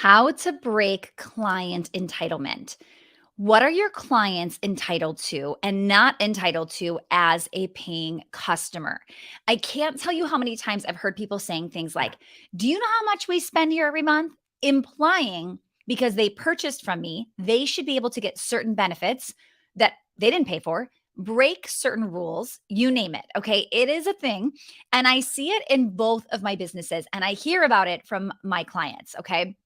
How to break client entitlement. What are your clients entitled to and not entitled to as a paying customer? I can't tell you how many times I've heard people saying things like, "Do you know how much we spend here every month?" Implying because they purchased from me, they should be able to get certain benefits that they didn't pay for, break certain rules, you name it. Okay. It is a thing. And I see it in both of my businesses and I hear about it from my clients. Okay.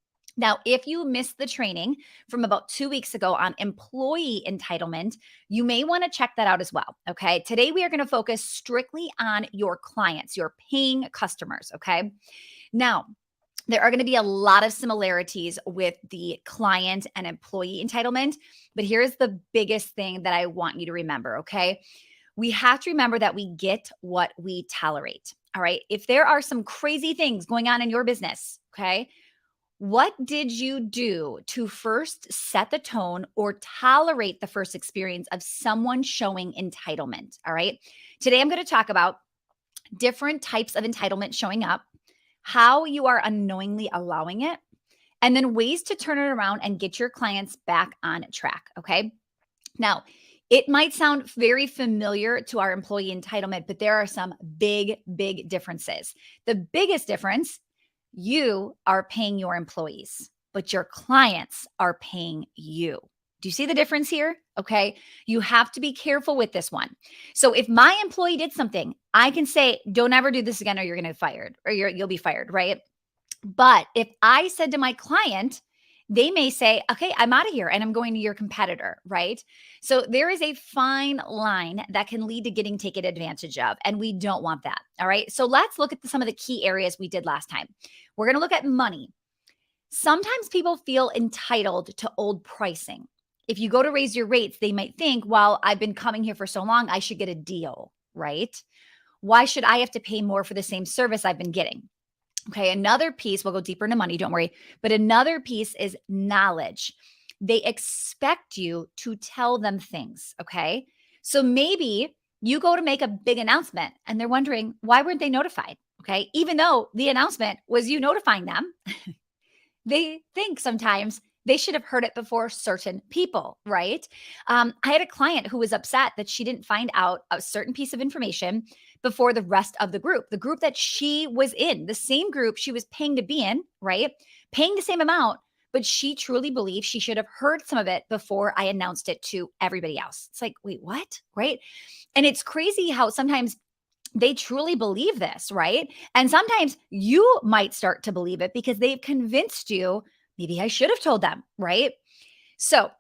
Now, if you missed the training from about 2 weeks ago on employee entitlement, you may want to check that out as well. Okay. Today, we are going to focus strictly on your clients, your paying customers. Okay. Now, there are going to be a lot of similarities with the client and employee entitlement, but here's the biggest thing that I want you to remember. Okay. We have to remember that we get what we tolerate. All right. If there are some crazy things going on in your business, okay, what did you do to first set the tone or tolerate the first experience of someone showing entitlement? All right. Today, I'm going to talk about different types of entitlement showing up, how you are unknowingly allowing it, and then ways to turn it around and get your clients back on track. Okay. Now, it might sound very familiar to our employee entitlement, but there are some big differences. The biggest difference, you are paying your employees, but your clients are paying you. Do you see the difference here? Okay. You have to be careful with this one. So if my employee did something, I can say, don't ever do this again or you're going to be fired or you'll be fired, right? But if I said to my client, they may say, okay, I'm out of here and I'm going to your competitor, right? So there is a fine line that can lead to getting taken advantage of, and we don't want that. All right. So let's look at some of the key areas we did last time. We're going to look at money. Sometimes people feel entitled to old pricing. If you go to raise your rates, they might think, well, I've been coming here for so long, I should get a deal, right? Why should I have to pay more for the same service I've been getting? Okay, another piece, we'll go deeper into money, don't worry. But another piece is knowledge. They expect you to tell them things. Okay. So maybe you go to make a big announcement and they're wondering, why weren't they notified? Okay. Even though the announcement was you notifying them, they think sometimes they should have heard it before certain people, right? I had a client who was upset that she didn't find out a certain piece of information before the rest of the group that she was in, the same group she was paying to be in, right? Paying the same amount, but she truly believes she should have heard some of it before I announced it to everybody else. It's like, wait, what? Right? And it's crazy how sometimes they truly believe this, right? And sometimes you might start to believe it because they've convinced you, maybe I should have told them, right? So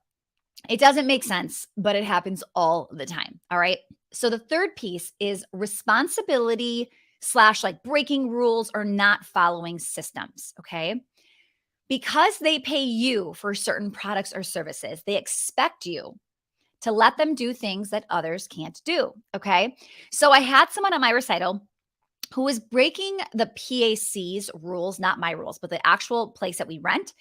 it doesn't make sense, but it happens all the time. All right. So the third piece is responsibility slash like breaking rules or not following systems. Okay. Because they pay you for certain products or services, they expect you to let them do things that others can't do. Okay. So I had someone at my recital who was breaking the PAC's rules, not my rules, but the actual place that we rent.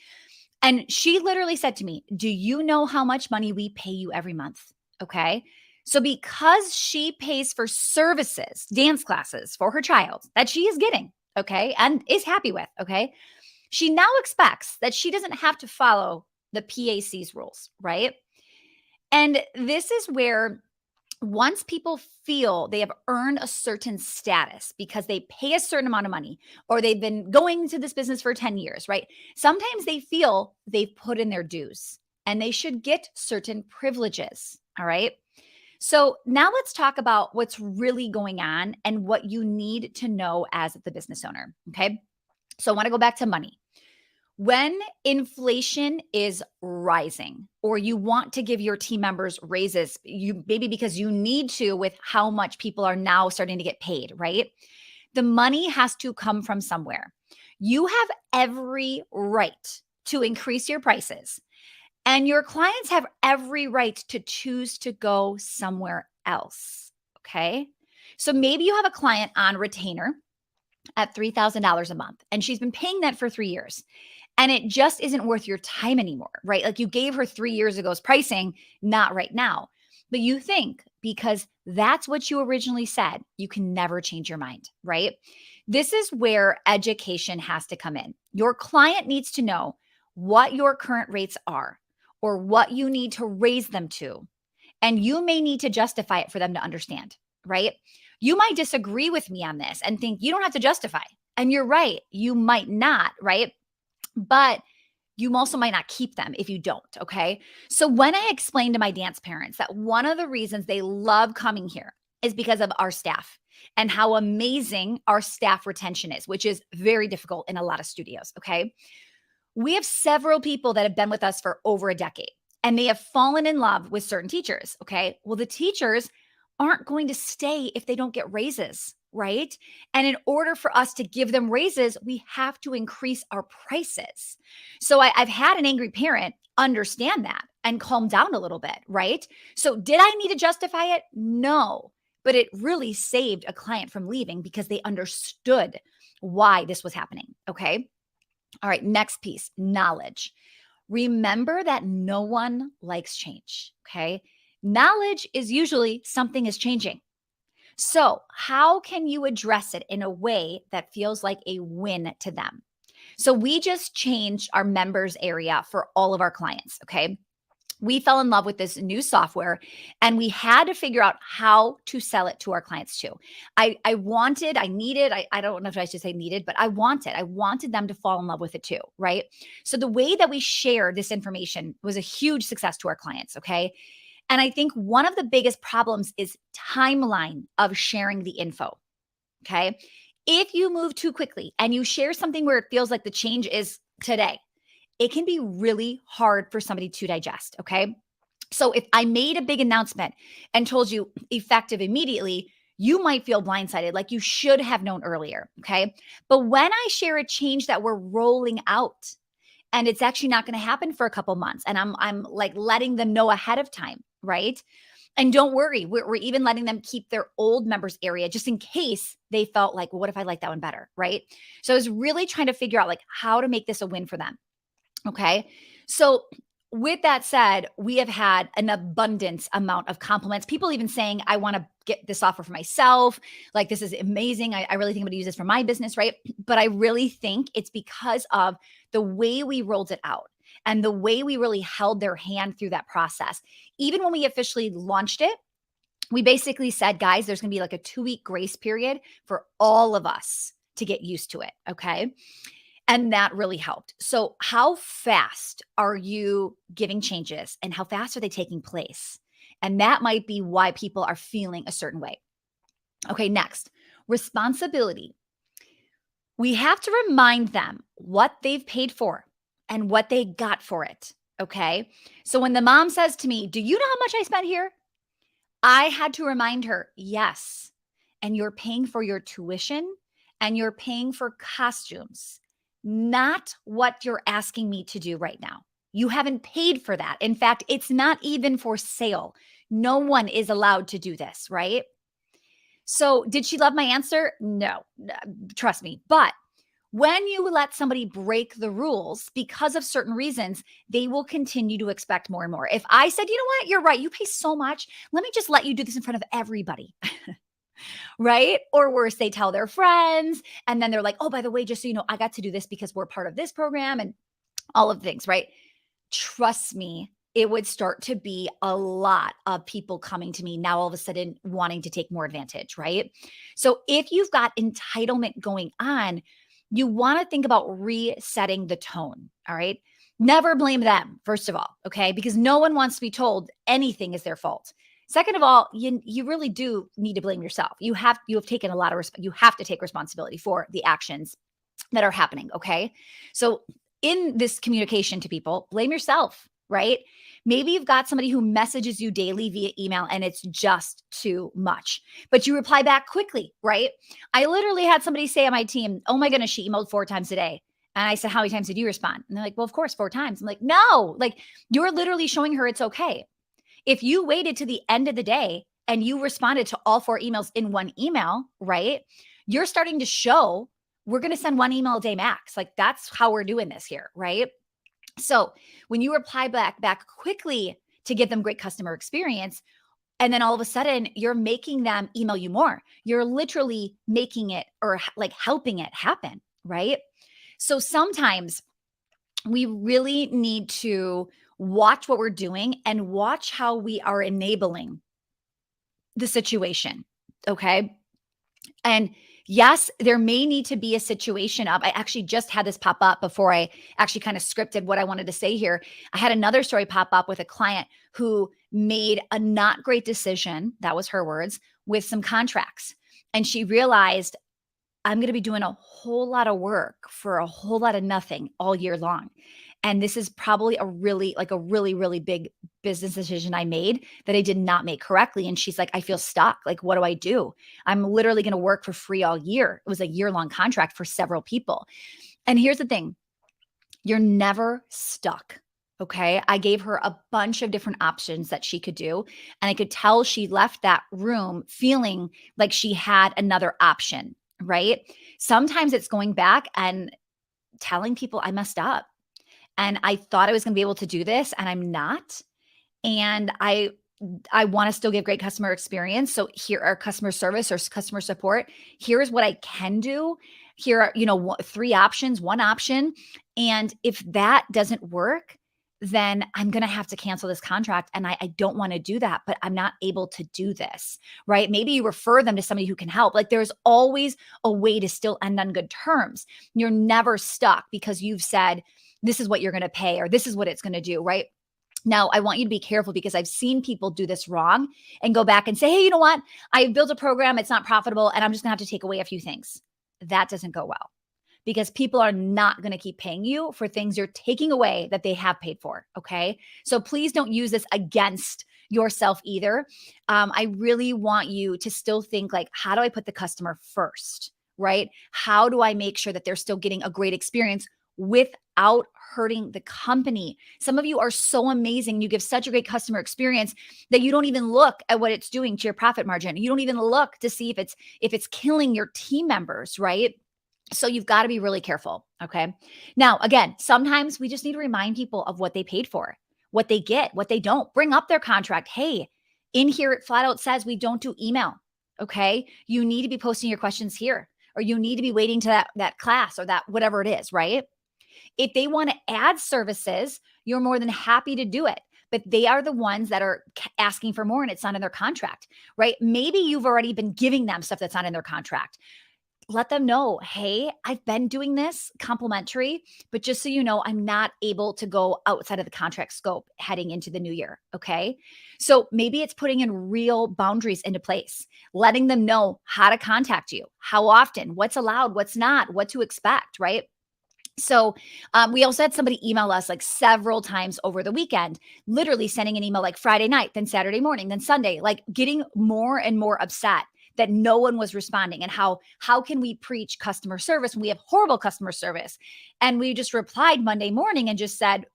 And she literally said to me, do you know how much money we pay you every month? Okay. So because she pays for services, dance classes for her child that she is getting, okay, and is happy with, okay, she now expects that she doesn't have to follow the PAC's rules, right? And this is where once people feel they have earned a certain status because they pay a certain amount of money or they've been going to this business for 10 years, right? Sometimes they feel they've put in their dues and they should get certain privileges. All right. So now let's talk about what's really going on and what you need to know as the business owner. Okay. So I want to go back to money. When inflation is rising or you want to give your team members raises, you maybe because you need to with how much people are now starting to get paid, right? The money has to come from somewhere. You have every right to increase your prices, and your clients have every right to choose to go somewhere else. Okay. So maybe you have a client on retainer at $3,000 a month, and she's been paying that for 3 years. And it just isn't worth your time anymore, right? Like you gave her 3 years ago's pricing, not right now. But you think because that's what you originally said, you can never change your mind, right? This is where education has to come in. Your client needs to know what your current rates are or what you need to raise them to. And you may need to justify it for them to understand, right? You might disagree with me on this and think you don't have to justify. And you're right. You might not, right? But you also might not keep them if you don't. Okay. So when I explained to my dance parents that one of the reasons they love coming here is because of our staff and how amazing our staff retention is, which is very difficult in a lot of studios. Okay. We have several people that have been with us for over a decade and they have fallen in love with certain teachers. Okay. Well, the teachers aren't going to stay if they don't get raises, right? And in order for us to give them raises, we have to increase our prices. So I've had an angry parent understand that and calm down a little bit, right? So did I need to justify it? No, but it really saved a client from leaving because they understood why this was happening. Okay. All right, next piece, knowledge. Remember that no one likes change, okay? Knowledge is usually something is changing. So, how can you address it in a way that feels like a win to them? So, we just changed our members area for all of our clients, okay? We fell in love with this new software and we had to figure out how to sell it to our clients too. I don't know if I should say needed, but I wanted them to fall in love with it too, right? So the way that we shared this information was a huge success to our clients, okay? And I think one of the biggest problems is timeline of sharing the info, okay? If you move too quickly and you share something where it feels like the change is today, it can be really hard for somebody to digest. Okay. So if I made a big announcement and told you effective immediately, you might feel blindsided, like you should have known earlier. Okay. But when I share a change that we're rolling out and it's actually not going to happen for a couple months, and I'm like letting them know ahead of time, right? And don't worry, we're even letting them keep their old members area just in case they felt like, well, what if I like that one better? Right. So I was really trying to figure out like how to make this a win for them. Okay. So, with that said, we have had an abundance amount of compliments. People even saying, I want to get this offer for myself. Like, this is amazing. I really think I'm going to use this for my business. Right. But I really think it's because of the way we rolled it out and the way we really held their hand through that process. Even when we officially launched it, we basically said, guys, there's going to be like a 2-week grace period for all of us to get used to it. Okay. And that really helped. So, how fast are you giving changes and how fast are they taking place? And that might be why people are feeling a certain way. Okay, next, responsibility. We have to remind them what they've paid for and what they got for it. Okay. So, when the mom says to me, do you know how much I spent here? I had to remind her, yes. And you're paying for your tuition and you're paying for costumes, not what you're asking me to do right now. You haven't paid for that. In fact, it's not even for sale. No one is allowed to do this, right? So, did she love my answer? No, trust me. But when you let somebody break the rules because of certain reasons, they will continue to expect more and more. If I said, you know what, you're right, you pay so much, let me just let you do this in front of everybody. Right? Or worse, they tell their friends and then they're like, oh, by the way, just so you know, I got to do this because we're part of this program and all of the things, right? Trust me, it would start to be a lot of people coming to me now all of a sudden wanting to take more advantage, right? So if you've got entitlement going on, you want to think about resetting the tone, all right? Never blame them, first of all, okay? Because no one wants to be told anything is their fault. Second of all, you really do need to blame yourself. You have taken a lot of you have to take responsibility for the actions that are happening, okay? So in this communication to people, blame yourself, right? Maybe you've got somebody who messages you daily via email and it's just too much, but you reply back quickly, right? I literally had somebody say on my team, oh my goodness, she emailed 4 times a day. And I said, how many times did you respond? And they're like, well, of course, 4 times. I'm like, no, like you're literally showing her it's okay. If you waited to the end of the day and you responded to all 4 emails in one email, right? You're starting to show we're going to send 1 email a day max. Like that's how we're doing this here, right? So when you reply back quickly to give them great customer experience, and then all of a sudden you're making them email you more, you're literally making it or like helping it happen, right? So sometimes we really need to watch what we're doing and watch how we are enabling the situation. Okay. And yes, there may need to be a situation up. I actually just had this pop up before I actually kind of scripted what I wanted to say here. I had another story pop up with a client who made a not great decision. That was her words, with some contracts. And she realized, I'm going to be doing a whole lot of work for a whole lot of nothing all year long. And this is probably a really big business decision I made that I did not make correctly. And she's like, I feel stuck. Like, what do I do? I'm literally going to work for free all year. It was a year-long contract for several people. And here's the thing, you're never stuck. Okay. I gave her a bunch of different options that she could do. And I could tell she left that room feeling like she had another option, right? Sometimes it's going back and telling people I messed up and I thought I was going to be able to do this and I'm not. And I want to still give great customer experience. So here are customer service or customer support. Here's what I can do. Here are, 3 options, 1 option. And if that doesn't work, then I'm going to have to cancel this contract. And I don't want to do that, but I'm not able to do this, right? Maybe you refer them to somebody who can help. Like there's always a way to still end on good terms. You're never stuck because you've said, this is what you're going to pay, or this is what it's going to do, right? Now, I want you to be careful because I've seen people do this wrong and go back and say, hey, you know what? I built a program, it's not profitable, and I'm just going to have to take away a few things. That doesn't go well because people are not going to keep paying you for things you're taking away that they have paid for. Okay. So please don't use this against yourself either. I really want you to still think like, how do I put the customer first? Right? How do I make sure that they're still getting a great experience without hurting the company? Some of you are so amazing. You give such a great customer experience that you don't even look at what it's doing to your profit margin. You don't even look to see if it's killing your team members, right? So you've got to be really careful. Okay. Now, again, sometimes we just need to remind people of what they paid for, what they get, what they don't. Bring up their contract. Hey, in here, it flat out says we don't do email. Okay. You need to be posting your questions here, or you need to be waiting to that class or that whatever it is, right? If they want to add services, you're more than happy to do it. But they are the ones that are asking for more and it's not in their contract, right? Maybe you've already been giving them stuff that's not in their contract. Let them know, hey, I've been doing this complimentary, but just so you know, I'm not able to go outside of the contract scope heading into the new year. Okay. So maybe it's putting in real boundaries into place, letting them know how to contact you, how often, what's allowed, what's not, what to expect, right? So we also had somebody email us like several times over the weekend, literally sending an email like Friday night, then Saturday morning, then Sunday, like getting more and more upset that no one was responding. And how can we preach customer service when we have horrible customer service? And we just replied Monday morning and just said,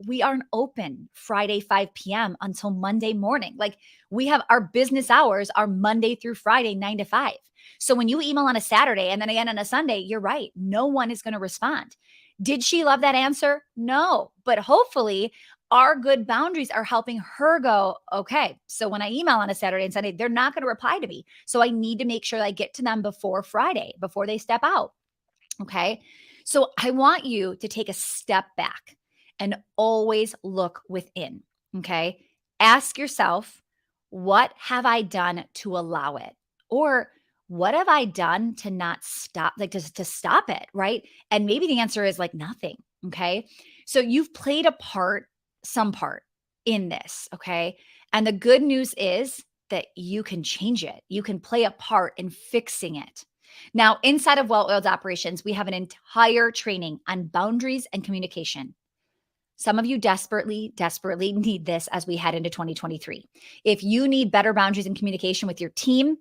we aren't open Friday 5 p.m. until Monday morning. Like we have our business hours are Monday through Friday 9 to 5. So when you email on a Saturday and then again on a Sunday, you're right. No one is going to respond. Did she love that answer? No, but hopefully our good boundaries are helping her go, okay, so when I email on a Saturday and Sunday, they're not going to reply to me. So I need to make sure I get to them before Friday, before they step out. Okay. So I want you to take a step back and always look within. Okay. Ask yourself, what have I done to allow it? Or what have I done to not stop, like to stop it? Right. And maybe the answer is like nothing. Okay. So you've played a part, some part in this. Okay. And the good news is that you can change it. You can play a part in fixing it. Now, inside of Well-Oiled Operations, we have an entire training on boundaries and communication. Some of you desperately, desperately need this as we head into 2023. If you need better boundaries and communication with your team,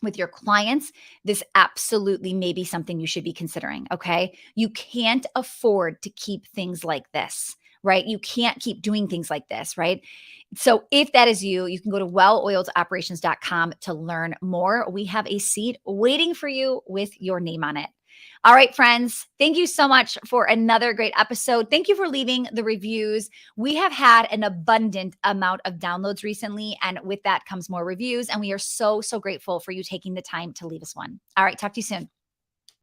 with your clients, this absolutely may be something you should be considering. Okay. You can't afford to keep things like this, right? You can't keep doing things like this, right? So if that is you, you can go to welloiledoperations.com to learn more. We have a seat waiting for you with your name on it. All right, friends, thank you so much for another great episode. Thank you for leaving the reviews. We have had an abundant amount of downloads recently, and with that comes more reviews. And we are so, so grateful for you taking the time to leave us one. All right, talk to you soon.